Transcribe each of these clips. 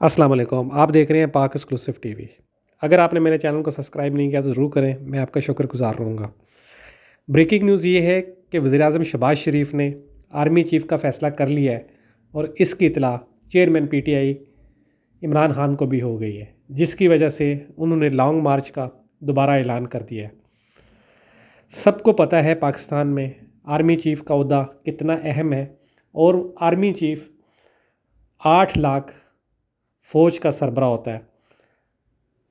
السلام علیکم، آپ دیکھ رہے ہیں پاک ایکسکلوسیو ٹی وی۔ اگر آپ نے میرے چینل کو سبسکرائب نہیں کیا تو ضرور کریں، میں آپ کا شکر گزار رہوں گا۔ بریکنگ نیوز یہ ہے کہ وزیراعظم شہباز شریف نے آرمی چیف کا فیصلہ کر لیا ہے اور اس کی اطلاع chairman P T I Imran Khan کو بھی ہو گئی ہے، جس کی وجہ سے انہوں نے لانگ مارچ کا دوبارہ اعلان کر دیا ہے۔ سب کو پتہ ہے پاکستان میں آرمی چیف کا عہدہ کتنا اہم ہے، اور آرمی چیف 8 لاکھ فوج کا سربراہ ہوتا ہے،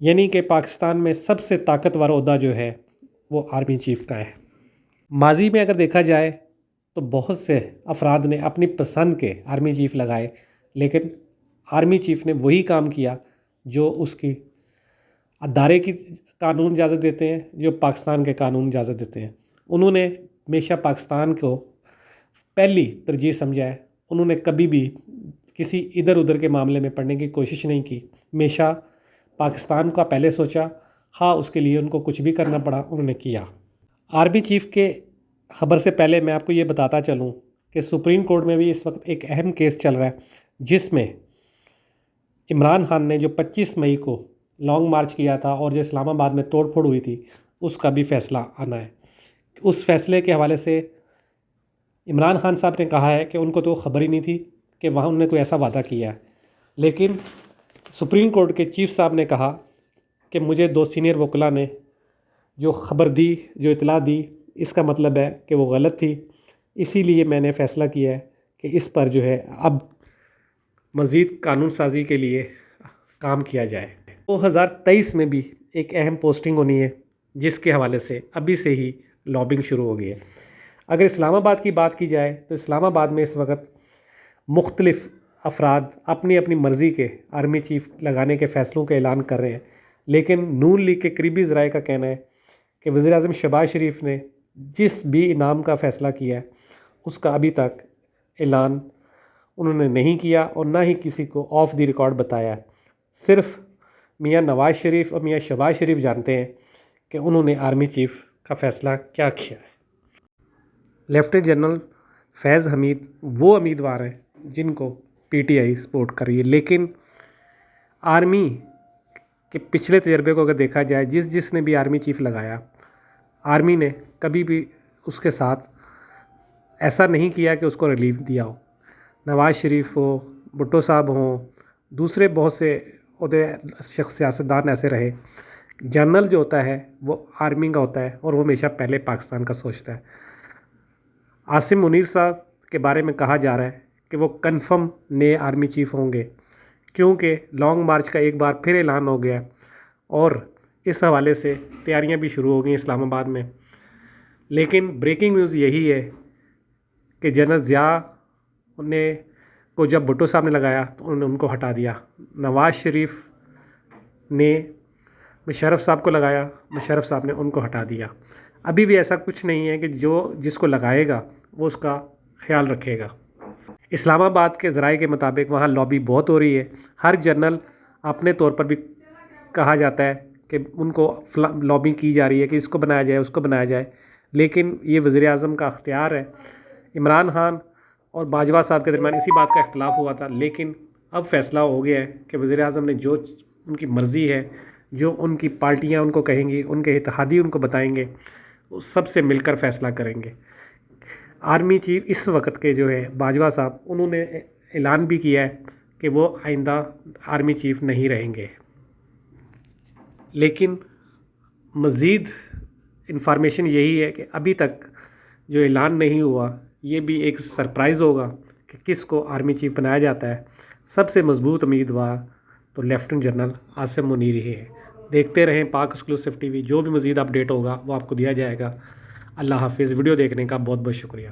یعنی کہ پاکستان میں سب سے طاقتور عہدہ جو ہے وہ آرمی چیف کا ہے۔ ماضی میں اگر دیکھا جائے تو بہت سے افراد نے اپنی پسند کے آرمی چیف لگائے، لیکن آرمی چیف نے وہی کام کیا جو اس کی ادارے کی قانون اجازت دیتے ہیں، جو پاکستان کے قانون اجازت دیتے ہیں۔ انہوں نے ہمیشہ پاکستان کو پہلی ترجیح سمجھا ہے، انہوں نے کبھی بھی کسی ادھر ادھر کے معاملے میں پڑھنے کی کوشش نہیں کی، ہمیشہ پاکستان کا پہلے سوچا، ہاں اس کے لیے ان کو کچھ بھی کرنا پڑا انہوں نے کیا۔ آرمی چیف کے خبر سے پہلے میں آپ کو یہ بتاتا چلوں کہ سپریم کورٹ میں بھی اس وقت ایک اہم کیس چل رہا ہے، جس میں عمران خان نے جو 25 مئی کو لانگ مارچ کیا تھا اور جو اسلام آباد میں توڑ پھوڑ ہوئی تھی، اس کا بھی فیصلہ آنا ہے۔ اس فیصلے کے حوالے سے عمران خان صاحب نے کہا ہے کہ ان کو تو خبر ہی نہیں تھی کہ وہاں انہوں نے کوئی ایسا وعدہ کیا ہے، لیکن سپریم کورٹ کے چیف صاحب نے کہا کہ مجھے 2 سینئر وکلاء نے جو خبر دی، جو اطلاع دی، اس کا مطلب ہے کہ وہ غلط تھی، اسی لیے میں نے فیصلہ کیا ہے کہ اس پر جو ہے اب مزید قانون سازی کے لیے کام کیا جائے۔ 2023 میں بھی ایک اہم پوسٹنگ ہونی ہے، جس کے حوالے سے ابھی سے ہی لابنگ شروع ہو گئی ہے۔ اگر اسلام آباد کی بات کی جائے تو اسلام آباد میں اس وقت مختلف افراد اپنی اپنی مرضی کے آرمی چیف لگانے کے فیصلوں کا اعلان کر رہے ہیں، لیکن نون لیگ کے قریبی ذرائع کا کہنا ہے کہ وزیراعظم شہباز شریف نے جس بھی انعام کا فیصلہ کیا ہے اس کا ابھی تک اعلان انہوں نے نہیں کیا اور نہ ہی کسی کو آف دی ریکارڈ بتایا ہے۔ صرف میاں نواز شریف اور میاں شہباز شریف جانتے ہیں کہ انہوں نے آرمی چیف کا فیصلہ کیا کیا ہے۔ لیفٹیننٹ جنرل فیض حمید وہ امیدوار ہیں جن کو پی ٹی آئی سپورٹ کر رہی ہے، لیکن آرمی کے پچھلے تجربے کو اگر دیکھا جائے، جس نے بھی آرمی چیف لگایا، آرمی نے کبھی بھی اس کے ساتھ ایسا نہیں کیا کہ اس کو ریلیف دیا ہو۔ نواز شریف ہو، بھٹو صاحب ہوں، دوسرے بہت سے عہدے سیاستدان ایسے رہے، جنرل جو ہوتا ہے وہ آرمی کا ہوتا ہے اور وہ ہمیشہ پہلے پاکستان کا سوچتا ہے۔ عاصم منیر صاحب کے بارے میں کہا جا رہا ہے کہ وہ کنفرم نئے آرمی چیف ہوں گے، کیونکہ لانگ مارچ کا ایک بار پھر اعلان ہو گیا اور اس حوالے سے تیاریاں بھی شروع ہو گئیں اسلام آباد میں۔ لیکن بریکنگ نیوز یہی ہے کہ جنرل ضیاء کو جب بھٹو صاحب نے لگایا تو انہوں نے ان کو ہٹا دیا، نواز شریف نے مشرف صاحب کو لگایا، مشرف صاحب نے ان کو ہٹا دیا۔ ابھی بھی ایسا کچھ نہیں ہے کہ جس کو لگائے گا وہ اس کا خیال رکھے گا۔ اسلام آباد کے ذرائع کے مطابق وہاں لابی بہت ہو رہی ہے، ہر جنرل اپنے طور پر بھی کہا جاتا ہے کہ ان کو لابی کی جا رہی ہے کہ اس کو بنایا جائے، اس کو بنایا جائے، لیکن یہ وزیر اعظم کا اختیار ہے۔ عمران خان اور باجوہ صاحب کے درمیان اسی بات کا اختلاف ہوا تھا، لیکن اب فیصلہ ہو گیا ہے کہ وزیر اعظم نے جو ان کی مرضی ہے، جو ان کی پارٹیاں ان کو کہیں گی، ان کے اتحادی ان کو بتائیں گے، وہ سب سے مل کر فیصلہ کریں گے۔ آرمی چیف اس وقت کے جو ہے باجوہ صاحب، انہوں نے اعلان بھی کیا ہے کہ وہ آئندہ آرمی چیف نہیں رہیں گے، لیکن مزید انفارمیشن یہی ہے کہ ابھی تک جو اعلان نہیں ہوا، یہ بھی ایک سرپرائز ہوگا کہ کس کو آرمی چیف بنایا جاتا ہے۔ سب سے مضبوط امیدوار تو لیفٹیننٹ جنرل عاصم منیر ہی ہے۔ دیکھتے رہیں پاک ایکسکلوسیو ٹی وی، جو بھی مزید اپڈیٹ ہوگا وہ آپ کو دیا جائے گا۔ اللہ حافظ۔ ویڈیو دیکھنے کا بہت بہت شکریہ۔